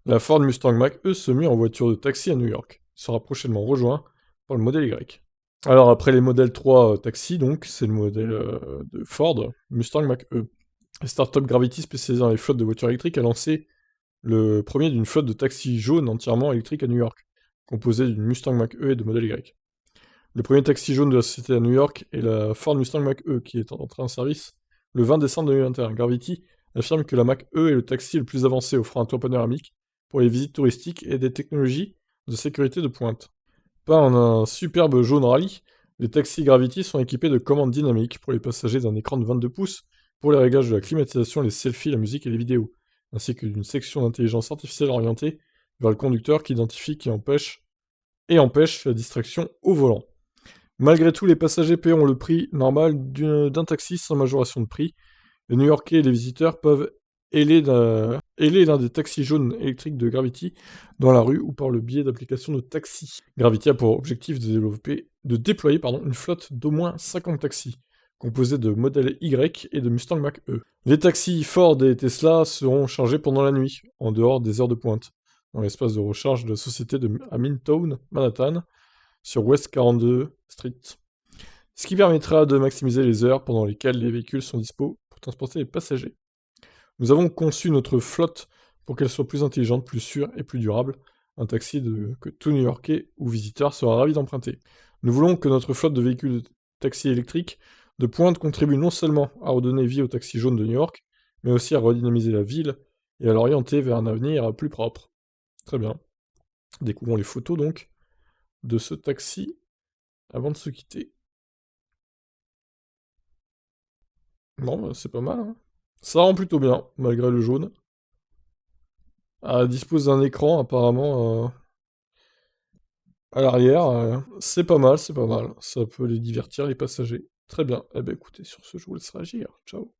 La Ford Mustang Mach-E se mue en voiture de taxi à New York. Il sera prochainement rejoint par le modèle Y. Alors après les modèles 3 taxi, donc, c'est le modèle de Ford Mustang Mach-E. La startup Gravity spécialisée dans les flottes de voitures électriques a lancé le premier d'une flotte de taxis jaunes entièrement électriques à New York, composée d'une Mustang Mach-E et de modèle Y. Le premier taxi jaune de la société à New York est la Ford Mustang Mach-E, qui est entrée en service le 20 décembre 2021. Gravity affirme que la Mach-E est le taxi le plus avancé, offrant un toit panoramique pour les visites touristiques et des technologies de sécurité de pointe. Peint en un superbe jaune rallye, les taxis Gravity sont équipés de commandes dynamiques pour les passagers d'un écran de 22 pouces pour les réglages de la climatisation, les selfies, la musique et les vidéos, ainsi que d'une section d'intelligence artificielle orientée vers le conducteur qui identifie et empêche la distraction au volant. Malgré tout, les passagers paieront le prix normal d'un taxi sans majoration de prix. Les New-Yorkais et les visiteurs peuvent héler l'un des taxis jaunes électriques de Gravity dans la rue ou par le biais d'applications de taxi. Gravity a pour objectif de déployer une flotte d'au moins 50 taxis, composés de modèles Y et de Mustang Mach-E. Les taxis Ford et Tesla seront chargés pendant la nuit, en dehors des heures de pointe, dans l'espace de recharge de la société à Midtown, Manhattan, sur West 42 Street, ce qui permettra de maximiser les heures pendant lesquelles les véhicules sont dispo pour transporter les passagers. Nous avons conçu notre flotte pour qu'elle soit plus intelligente, plus sûre et plus durable, un taxi que tout New-Yorkais ou visiteur sera ravi d'emprunter. Nous voulons que notre flotte de véhicules de taxi électriques de pointe contribue non seulement à redonner vie au taxi jaune de New York, mais aussi à redynamiser la ville et à l'orienter vers un avenir plus propre. Très bien. Découvrons les photos donc de ce taxi avant de se quitter. Bon, bah, c'est pas mal, hein. Ça rend plutôt bien, malgré le jaune. Elle dispose d'un écran, apparemment, à l'arrière. C'est pas mal, c'est pas mal. Ça peut les divertir, les passagers. Très bien. Eh ben écoutez, sur ce, je vous laisse réagir. Ciao.